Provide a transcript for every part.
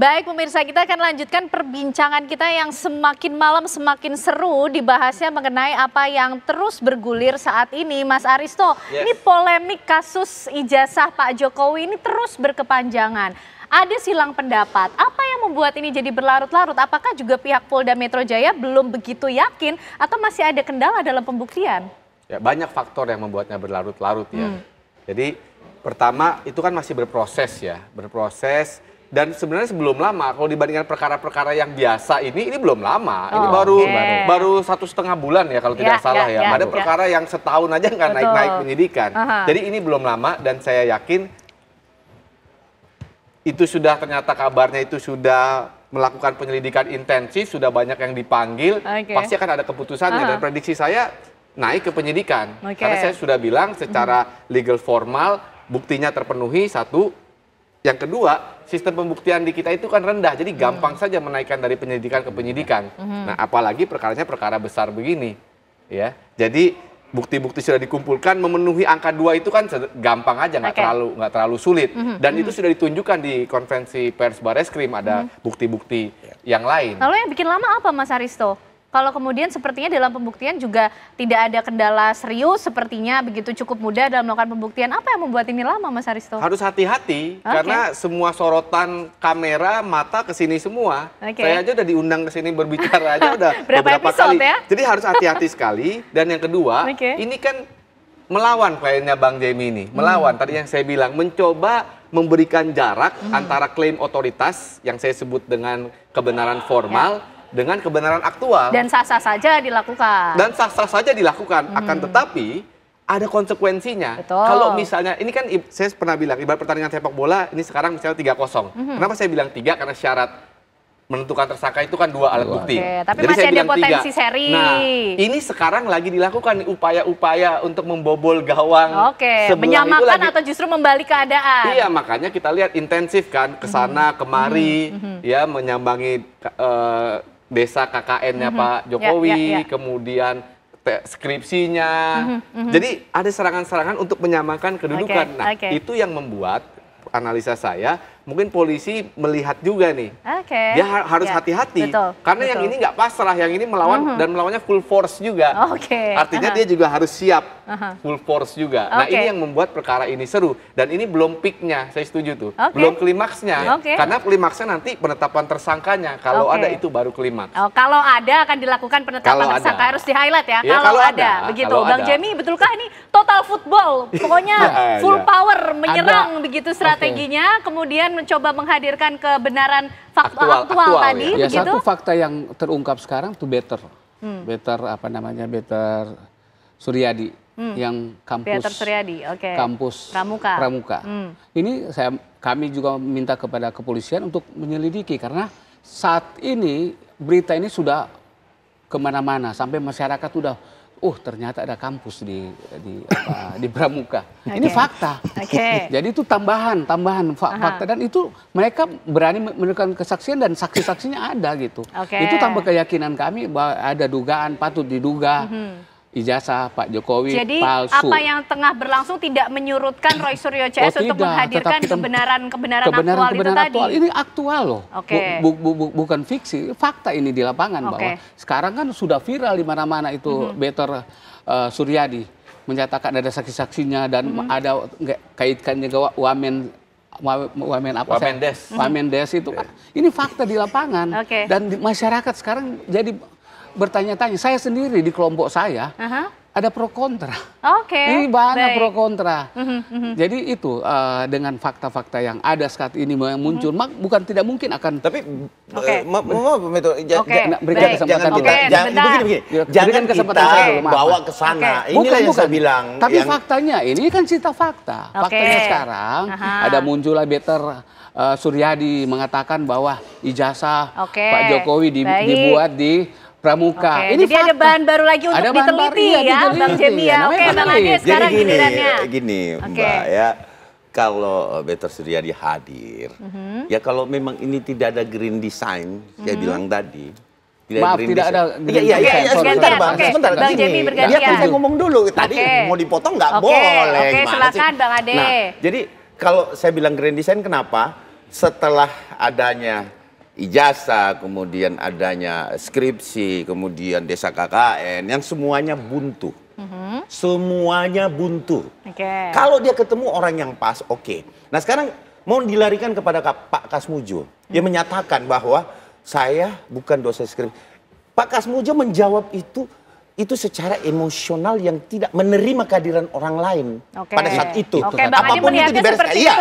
Baik pemirsa, kita akan lanjutkan perbincangan kita yang semakin malam semakin seru dibahasnya mengenai apa yang terus bergulir saat ini. Mas Aristo, ini polemik kasus ijazah Pak Jokowi ini terus berkepanjangan. Ada silang pendapat, apa yang membuat ini jadi berlarut-larut? Apakah juga pihak Polda Metro Jaya belum begitu yakin atau masih ada kendala dalam pembuktian? Ya, banyak faktor yang membuatnya berlarut-larut ya. Jadi pertama itu kan masih berproses ya, berproses. Dan sebenarnya sebelum lama, kalau dibandingkan perkara-perkara yang biasa ini belum lama. Ini baru 1,5 bulan ya kalau tidak salah ya. Ada perkara yang setahun aja nggak naik-naik penyidikan. Jadi ini belum lama dan saya yakin itu sudah ternyata kabarnya itu sudah melakukan penyelidikan intensif, sudah banyak yang dipanggil, pasti akan ada keputusannya. Dan prediksi saya naik ke penyidikan. Karena saya sudah bilang secara legal formal buktinya terpenuhi, satu. Yang kedua, sistem pembuktian di kita itu kan rendah, jadi gampang saja menaikkan dari penyidikan ke penyidikan. Nah, apalagi perkaranya perkara besar begini, ya. Jadi bukti-bukti sudah dikumpulkan, memenuhi angka 2 itu kan gampang aja, nggak terlalu sulit. Dan itu sudah ditunjukkan di konferensi pers Bareskrim, ada bukti-bukti yang lain. Lalu yang bikin lama apa, Mas Aristo? Kalau kemudian sepertinya dalam pembuktian juga tidak ada kendala serius, sepertinya begitu cukup mudah dalam melakukan pembuktian. Apa yang membuat ini lama, Mas Aristo? Harus hati-hati, karena semua sorotan kamera, mata ke sini semua. Saya aja udah diundang ke sini berbicara aja udah beberapa kali. Ya? Jadi harus hati-hati sekali. Dan yang kedua, ini kan melawan kliennya Bang Jemi ini. Melawan, tadi yang saya bilang, mencoba memberikan jarak antara klaim otoritas yang saya sebut dengan kebenaran formal, dengan kebenaran aktual. Dan sah-sah saja dilakukan. Dan sah-sah saja dilakukan. Akan tetapi ada konsekuensinya. Kalau misalnya, ini kan saya pernah bilang, ibarat pertandingan sepak bola, ini sekarang misalnya 3-0. Kenapa saya bilang 3? Karena syarat menentukan tersangka itu kan 2 alat bukti. Tapi jadi masih saya ada bilang potensi 3. seri. Nah, ini sekarang lagi dilakukan upaya-upaya untuk membobol gawang. Menyamakan atau justru membalik keadaan. Iya, makanya kita lihat intensif kan, kesana kemari, ya menyambangi desa KKN-nya Pak Jokowi, kemudian skripsinya. Jadi ada serangan-serangan untuk menyamakan kedudukan. Nah, itu yang membuat analisa saya, mungkin polisi melihat juga nih. Dia harus hati-hati. Karena yang ini nggak pasrah, yang ini melawan dan melawannya full force juga. Artinya dia juga harus siap full force juga. Nah, ini yang membuat perkara ini seru. Dan ini belum peaknya, saya setuju tuh. Belum klimaksnya. Karena klimaksnya nanti penetapan tersangkanya. Kalau ada itu baru klimaks. Kalau ada akan dilakukan penetapan tersangka, harus di-highlight ya. Kalau ada. Begitu. Bang Jemi, betulkah ini total football? Pokoknya full power, menyerang begitu strateginya. Kemudian mencoba menghadirkan kebenaran aktual tadi. Ya, satu fakta yang terungkap sekarang tuh Better Suryadi yang kampus Pramuka. Ini kami juga minta kepada kepolisian untuk menyelidiki karena saat ini berita ini sudah kemana-mana sampai masyarakat sudah ternyata ada kampus di Pramuka. Ini fakta. Jadi itu tambahan fakta dan itu mereka berani memberikan kesaksian dan saksi-saksinya ada gitu. Itu tambah keyakinan kami bahwa ada dugaan patut diduga ijazah Pak Jokowi palsu. Jadi apa yang tengah berlangsung tidak menyurutkan Roy Suryo CS untuk menghadirkan kebenaran aktual itu tadi? Ini aktual loh, bukan fiksi, fakta ini di lapangan bahwa sekarang kan sudah viral di mana-mana itu Better Suryadi menyatakan ada saksi-saksinya dan ada kaitkannya ke Wamendes itu kan. Ini fakta di lapangan dan masyarakat sekarang jadi bertanya-tanya. Saya sendiri di kelompok saya ada pro kontra. Ini banyak pro kontra. Jadi itu dengan fakta-fakta yang ada saat ini yang muncul, bukan tidak mungkin akan. Tapi berikan kesempatan kita. Jangan kita bawa ke sana. Inilah yang saya bilang. Tapi faktanya ini kan cerita fakta. Faktanya sekarang ada muncullah Better Suryadi mengatakan bahwa ijazah Pak Jokowi dibuat di Pramuka. Ini jadi ada bahan baru lagi untuk diteliti ya, Bang Jemi ya. Bang Ade, sekarang gilirannya. Gini, Mbak ya, kalau Better Suryadi hadir, ya kalau memang ini tidak ada green design, saya bilang tadi. Tidak ada green design. Sebentar, Bang Jemi bergantian. Dia saya ngomong dulu, tadi mau dipotong nggak boleh. Silakan Bang Ade. Nah, jadi kalau saya bilang green design kenapa? setelah adanya ijazah, kemudian adanya skripsi, kemudian desa KKN, yang semuanya buntu. Semuanya buntu. Kalau dia ketemu orang yang pas, oke. Nah sekarang mau dilarikan kepada Pak Kasmujo. Dia menyatakan bahwa saya bukan dosen skripsi. Pak Kasmujo menjawab itu secara emosional yang tidak menerima kehadiran orang lain pada saat itu. Apapun itu dibereskan. Iya.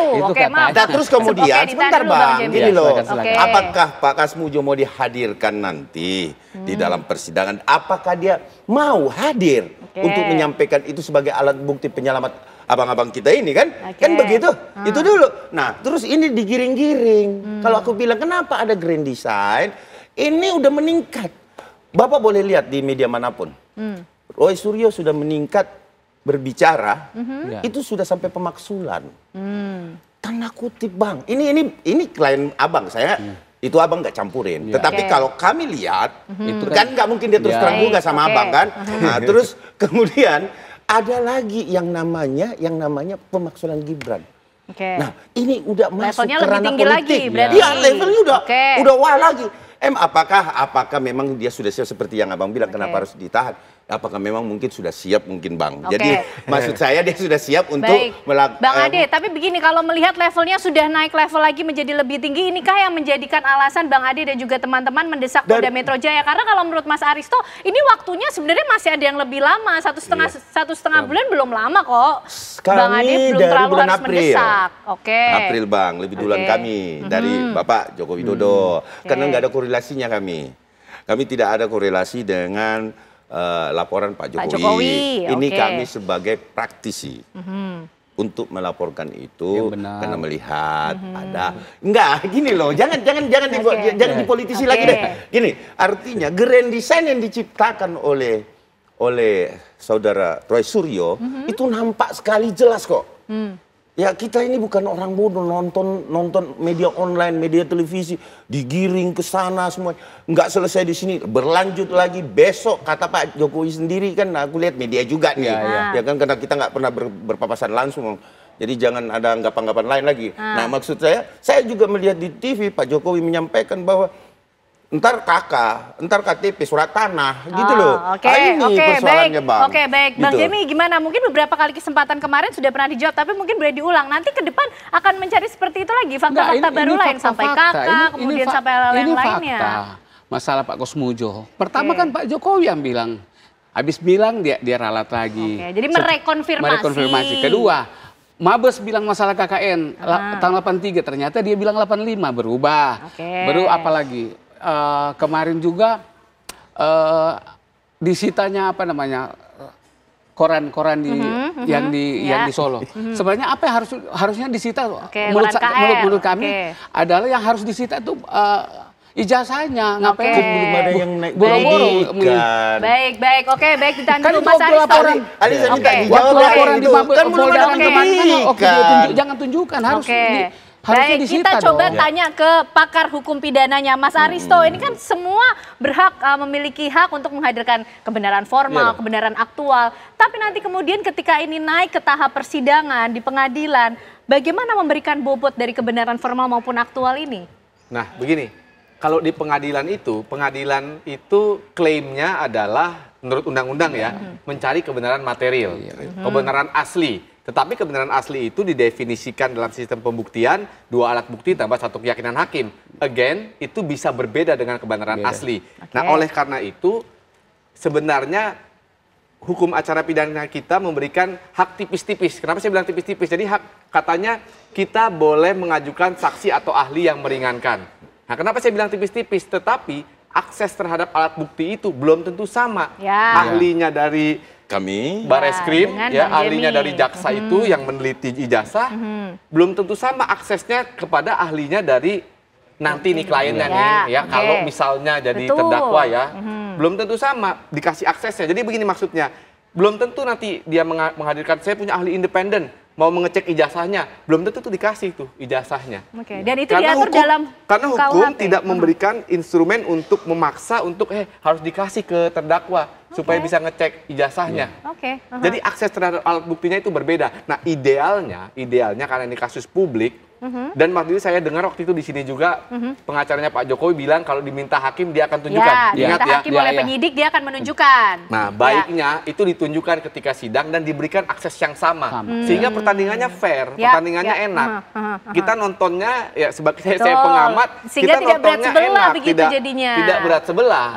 Nah, terus kemudian sebentar Bang, gini loh. Apakah Pak Kasmujo mau dihadirkan nanti di dalam persidangan? Apakah dia mau hadir untuk menyampaikan itu sebagai alat bukti penyelamat abang-abang kita ini kan? Kan begitu. Itu dulu. Nah, terus ini digiring-giring. Kalau aku bilang kenapa ada grand design? Ini udah meningkat. Bapak boleh lihat di media manapun. Roy Suryo sudah meningkat berbicara, itu sudah sampai pemaksulan. Tanda kutip Bang, ini klien abang saya, itu abang nggak campurin. Tetapi kalau kami lihat, itu kan nggak mungkin dia terus terang juga sama abang kan. Nah, terus kemudian ada lagi yang namanya pemaksulan Gibran. Nah, ini udah masuk ke ranah politik. Iya, levelnya udah wah lagi. Apakah memang dia sudah siap seperti yang abang bilang, kenapa harus ditahan? Apakah memang mungkin sudah siap mungkin Bang? Jadi maksud saya dia sudah siap untuk melakukan. Bang Ade, tapi begini, kalau melihat levelnya sudah naik level lagi menjadi lebih tinggi, inikah yang menjadikan alasan Bang Ade dan juga teman-teman mendesak Polda Metro Jaya? Karena kalau menurut Mas Aristo, ini waktunya sebenarnya masih ada yang lebih lama, satu setengah bulan belum lama kok. Bang Ade belum terlalu harus mendesak. April Bang, lebih duluan kami dari Bapak Joko Widodo. Karena nggak ada korelasinya kami. Kami tidak ada korelasi dengan laporan Pak Jokowi. Ini kami sebagai praktisi untuk melaporkan itu karena melihat ada gini loh, jangan dipolitisi lagi deh. Gini, artinya grand design yang diciptakan oleh saudara Roy Suryo itu nampak sekali jelas kok. Ya kita ini bukan orang bodoh, nonton media online, media televisi, digiring ke sana semua. Nggak selesai di sini, berlanjut lagi besok, kata Pak Jokowi sendiri kan, aku lihat media juga nih. Ya kan, karena kita nggak pernah berpapasan langsung. Jadi jangan ada anggapan-anggapan lain lagi. Nah maksud saya juga melihat di TV Pak Jokowi menyampaikan bahwa ntar KK, ntar KTP, surat tanah, gitu loh. Ini persoalannya Bang. Baik. Bang Jemi gimana? Mungkin beberapa kali kesempatan kemarin sudah pernah dijawab, tapi mungkin boleh diulang. Nanti ke depan akan mencari seperti itu lagi, fakta-fakta baru lain. Sampai KK, kemudian sampai hal yang lainnya. Masalah Pak Kasmujo. Pertama kan Pak Jokowi yang bilang, habis bilang dia ralat lagi. Jadi merekonfirmasi. Kedua, Mabes bilang masalah KKN, tahun 83, ternyata dia bilang 85, berubah. Baru apa lagi? Kemarin juga disitanya koran-koran yang di Solo. Sebenarnya apa yang harusnya disita menurut kami adalah yang harus disita itu ijazahnya. Ngapain belum ada yang naik baik. Baik ditahan dulu Mas Aristo. Waktu laporan di Polda kemarin, jangan tunjukkan harus Baik, kita coba tanya ke pakar hukum pidananya, Mas Aristo. Ini kan semua berhak memiliki hak untuk menghadirkan kebenaran formal, kebenaran aktual. Tapi nanti kemudian ketika ini naik ke tahap persidangan di pengadilan, bagaimana memberikan bobot dari kebenaran formal maupun aktual ini? Nah, begini. Kalau di pengadilan itu klaimnya adalah menurut undang-undang ya, mencari kebenaran material, kebenaran asli. Tetapi kebenaran asli itu didefinisikan dalam sistem pembuktian 2 alat bukti tambah 1 keyakinan hakim. Again, itu bisa berbeda dengan kebenaran asli. Nah, oleh karena itu sebenarnya hukum acara pidana kita memberikan hak tipis-tipis. Kenapa saya bilang tipis-tipis? Jadi katanya kita boleh mengajukan saksi atau ahli yang meringankan. Nah, kenapa saya bilang tipis-tipis? Tetapi akses terhadap alat bukti itu belum tentu sama. Ahlinya dari kami Bareskrim, ahlinya dari jaksa itu yang meneliti ijazah, belum tentu sama aksesnya kepada ahlinya dari nanti nih kliennya nih, ya kalau misalnya jadi terdakwa ya, belum tentu sama dikasih aksesnya. Jadi begini maksudnya, belum tentu nanti dia menghadirkan, saya punya ahli independen, mau mengecek ijazahnya, belum tentu tuh dikasih tuh ijazahnya. Dan itu diatur dalam karena hukum tidak memberikan instrumen untuk memaksa untuk harus dikasih ke terdakwa supaya bisa ngecek ijazahnya. Jadi akses terhadap alat buktinya itu berbeda. Nah, idealnya karena ini kasus publik, Dan waktu itu saya dengar waktu itu di sini juga pengacaranya Pak Jokowi bilang kalau diminta hakim dia akan tunjukkan. Ingat ya? Hakim oleh penyidik dia akan menunjukkan. Nah, baiknya itu ditunjukkan ketika sidang dan diberikan akses yang sama. Sehingga pertandingannya fair, pertandingannya enak. Kita nontonnya ya sebagai saya pengamat, sehingga kita tidak berat nontonnya sebelah enak, begitu jadinya. Tidak berat sebelah.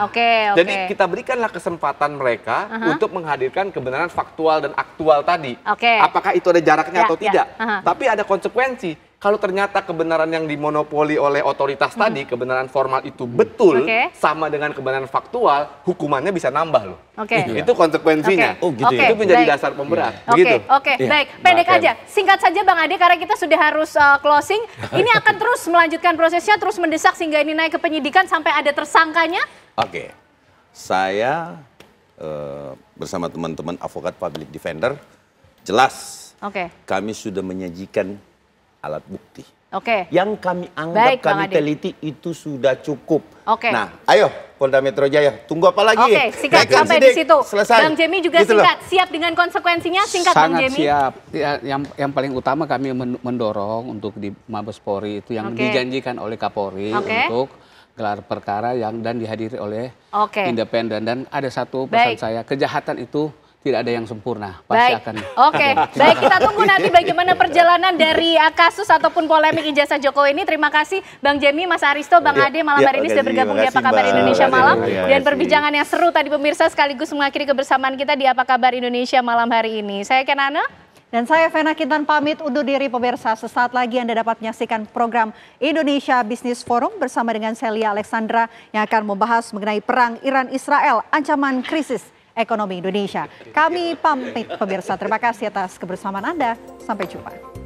Jadi Oke. kita berikanlah kesempatan mereka untuk menghadirkan kebenaran faktual dan aktual tadi. Apakah itu ada jaraknya atau tidak? Tapi ada konsekuensi. Kalau ternyata kebenaran yang dimonopoli oleh otoritas tadi, kebenaran formal itu betul, sama dengan kebenaran faktual, hukumannya bisa nambah loh. Itu konsekuensinya. Itu menjadi dasar pemberat. Baik. Pendek aja. Singkat saja Bang Ade, karena kita sudah harus closing. Ini akan terus melanjutkan prosesnya, terus mendesak sehingga ini naik ke penyidikan sampai ada tersangkanya? Saya bersama teman-teman advokat public defender, jelas kami sudah menyajikan alat bukti. Yang kami anggap kami teliti itu sudah cukup. Nah, ayo Polda Metro Jaya, tunggu apa lagi? Singkat sampai di situ. Selesai. Bang Jemi juga gitu singkat, siap dengan konsekuensinya, singkat Bang Jemi. Sangat siap. Ya, yang paling utama kami mendorong untuk di Mabes Polri itu yang dijanjikan oleh Kapolri untuk gelar perkara dan dihadiri oleh independen. Dan ada satu pesan saya, kejahatan itu tidak ada yang sempurna, pasti akan. Baik, kita tunggu nanti bagaimana perjalanan dari kasus ataupun polemik ijazah Jokowi ini. Terima kasih Bang Jemi, Mas Aristo, Bang Ade malam hari ini sudah bergabung di Apa Kabar Indonesia Malam. Dan perbincangan yang seru tadi pemirsa sekaligus mengakhiri kebersamaan kita di Apa Kabar Indonesia Malam hari ini. Saya Kenana. Dan saya Vena Kintan pamit undur diri pemirsa. Sesaat lagi Anda dapat menyaksikan program Indonesia Business Forum bersama dengan Celia Alexandra yang akan membahas mengenai perang Iran-Israel, ancaman krisis ekonomi Indonesia. Kami pamit pemirsa, terima kasih atas kebersamaan Anda. Sampai jumpa.